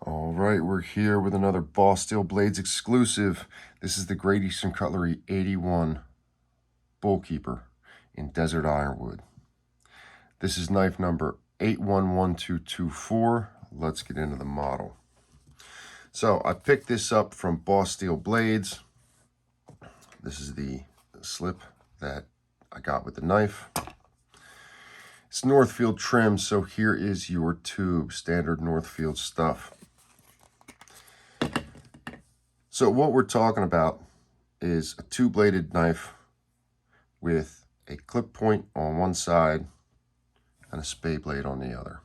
All right, we're here with another Boss Steel Blades exclusive. This is the Great Eastern Cutlery 81 Bullkeeper in Desert Ironwood. This is knife number 811224. Let's get into the model. So I picked this up from Boss Steel Blades. This is the slip that I got with the knife. It's Northfield trim, so here is your tube, standard Northfield stuff. So what we're talking about is a two-bladed knife with a clip point on one side and a spade blade on the other.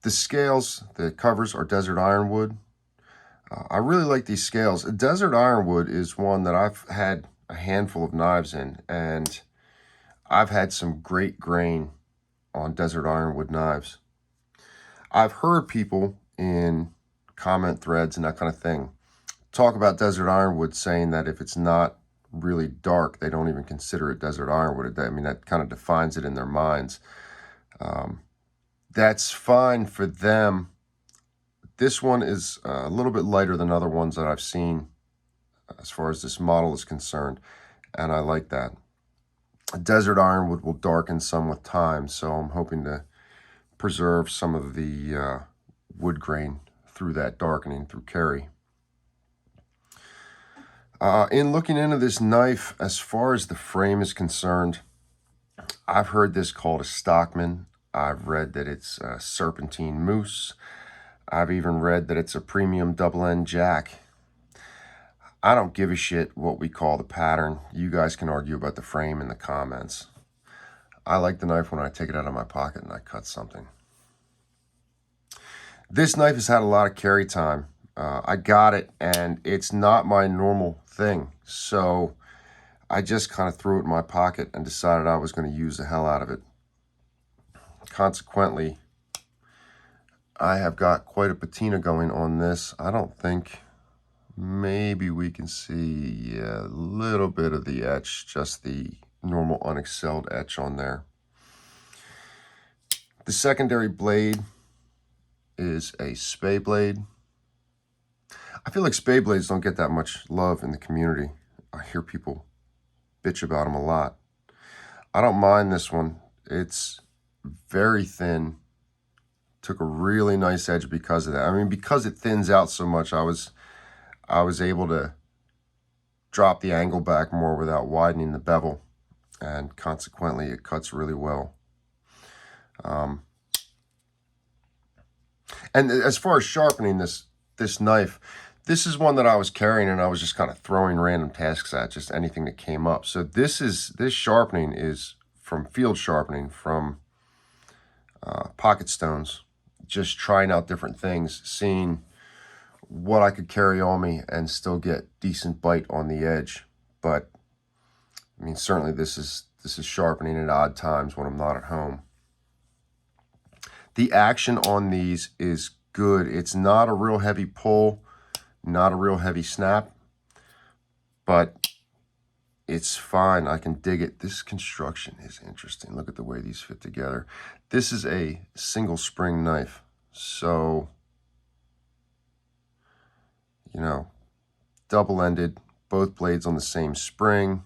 The scales, the covers are Desert Ironwood. I really like these scales. Desert Ironwood is one that I've had a handful of knives in, and I've had some great grain on Desert Ironwood knives. I've heard people in comment threads and that kind of thing talk about Desert Ironwood, saying that if it's not really dark, they don't even consider it Desert Ironwood. I mean, that kind of defines it in their minds. That's fine for them. This one is a little bit lighter than other ones that I've seen as far as this model is concerned, and I like that. Desert Ironwood will darken some with time, so I'm hoping to preserve some of the wood grain through that darkening through Kerry. In looking into this knife, as far as the frame is concerned, I've heard this called a Stockman. I've read that it's a serpentine moose. I've even read that it's a premium double-end jack. I don't give a shit what we call the pattern. You guys can argue about the frame in the comments. I like the knife when I take it out of my pocket and I cut something. This knife has had a lot of carry time. I got it, and it's not my normal thing. So I just kind of threw it in my pocket and decided I was going to use the hell out of it. Consequently, I have got quite a patina going on this. I don't think, maybe we can see a little bit of the etch, just the normal un-excelled etch on there. The secondary blade is a spade blade. I feel like spade blades don't get that much love in the community. I hear people bitch about them a lot. I don't mind this one. It's very thin. Took a really nice edge because of that. I mean, because it thins out so much, I was able to drop the angle back more without widening the bevel, and consequently it cuts really well. And as far as sharpening this knife, this is one that I was carrying and I was just kind of throwing random tasks at, just anything that came up. So this sharpening is from field sharpening, from pocket stones, just trying out different things, seeing what I could carry on me and still get decent bite on the edge. But I mean, certainly this is sharpening at odd times when I'm not at home. The action on these is good. It's not a real heavy pull, not a real heavy snap, but it's fine. I can dig it. This construction is interesting. Look at the way these fit together. This is a single spring knife. So, you know, double-ended, both blades on the same spring.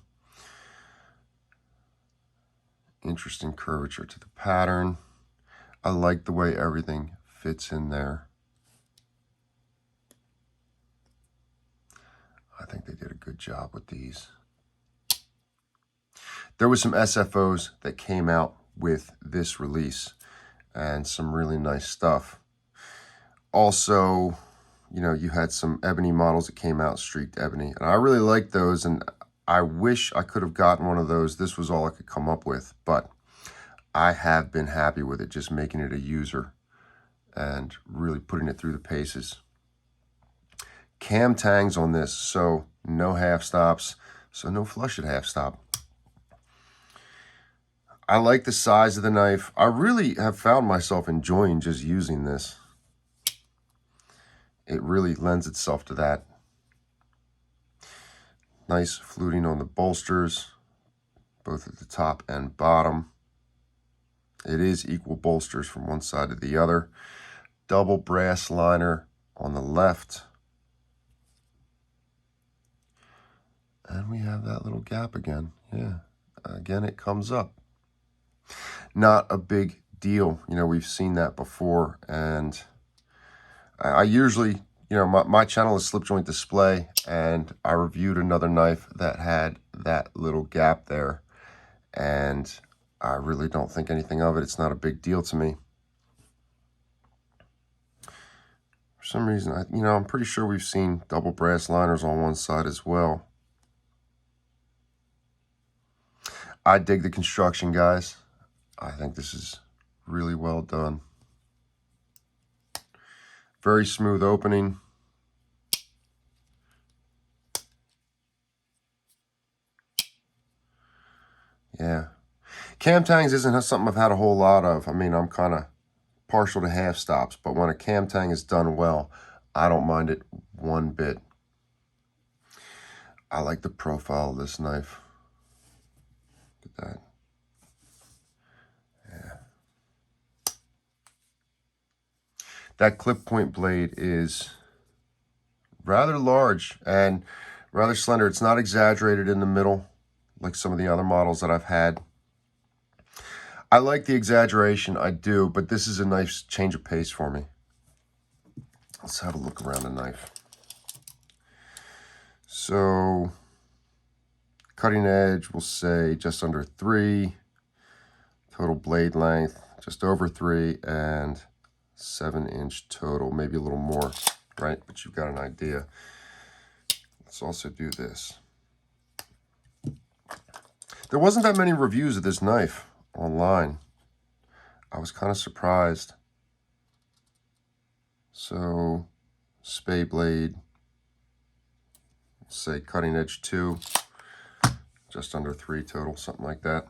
Interesting curvature to the pattern. I like the way everything fits in there. I think they did a good job with these. There was some SFOs that came out with this release and some really nice stuff. Also, you know, you had some ebony models that came out, streaked ebony, and I really liked those, and I wish I could have gotten one of those. This was all I could come up with, but I have been happy with it, just making it a user and really putting it through the paces. Cam tangs on this, so no half stops, so no flush at half stop. I like the size of the knife. I really have found myself enjoying just using this. It really lends itself to that. Nice fluting on the bolsters, both at the top and bottom. It is equal bolsters from one side to the other. Double brass liner on the left. And we have that little gap again. Yeah, again, it comes up. Not a big deal. You know, we've seen that before. And I usually, you know, my channel is Slipjoint Display, and I reviewed another knife that had that little gap there. And I really don't think anything of it. It's not a big deal to me. For some reason, I'm pretty sure we've seen double brass liners on one side as well. I dig the construction, guys. I think this is really well done. Very smooth opening. Yeah. Cam tangs isn't something I've had a whole lot of. I mean, I'm kind of partial to half stops, but when a cam tang is done well, I don't mind it one bit. I like the profile of this knife. Look at that. Yeah. That clip point blade is rather large and rather slender. It's not exaggerated in the middle like some of the other models that I've had. I like the exaggeration, I do, but this is a nice change of pace for me. Let's have a look around the knife. So, cutting edge, we'll say just under 3. Total blade length, just over 3, and 7-inch total, maybe a little more, right? But you've got an idea. Let's also do this. There wasn't that many reviews of this knife online. I was kind of surprised. So, spade blade, say cutting edge 2, just under 3 total, something like that.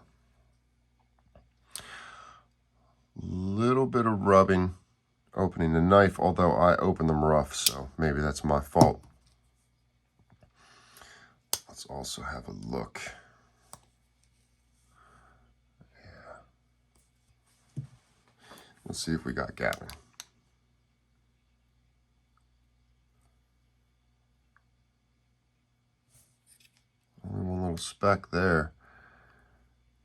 Little bit of rubbing opening the knife, although I open them rough, so maybe that's my fault. Let's also have a look. Let's see if we got gapping. Only one little speck there.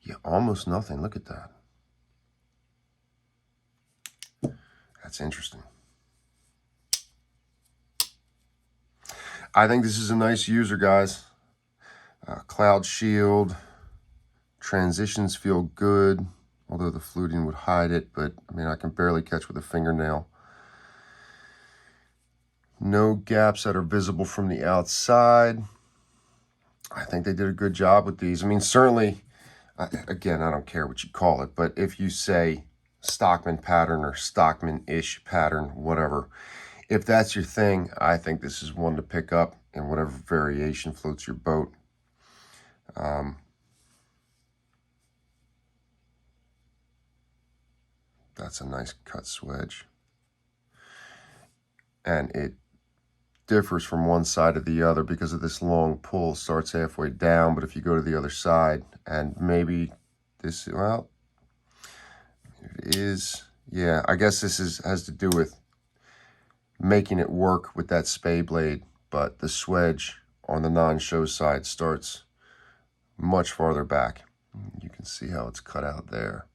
Yeah, almost nothing. Look at that. That's interesting. I think this is a nice user, guys. Cloud shield. Transitions feel good, although the fluting would hide it, but I mean, I can barely catch with a fingernail. No gaps that are visible from the outside. I think they did a good job with these. I mean, certainly, again, I don't care what you call it, but if you say Stockman pattern or Stockman-ish pattern, whatever, if that's your thing, I think this is one to pick up in whatever variation floats your boat. That's a nice cut swedge. And it differs from one side to the other because of this long pull. It starts halfway down, but if you go to the other side, and maybe this, well, it is, yeah, I guess this has to do with making it work with that spade blade, but the swedge on the non-show side starts much farther back. You can see how it's cut out there.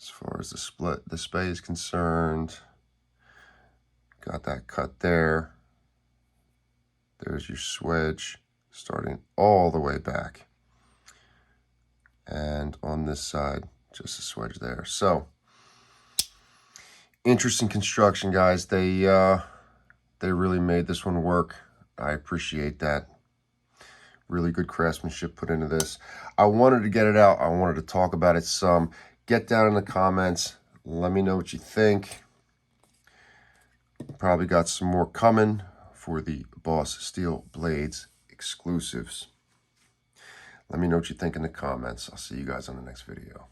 As far as the spade is concerned, got that cut there. There's your swedge starting all the way back. And on this side, just a swedge there. So, interesting construction, guys. They really made this one work. I appreciate that. Really good craftsmanship put into this. I wanted to get it out. I wanted to talk about it some. Get down in the comments. Let me know what you think. Probably got some more coming for the Boss Steel Blades exclusives. Let me know what you think in the comments. I'll see you guys on the next video.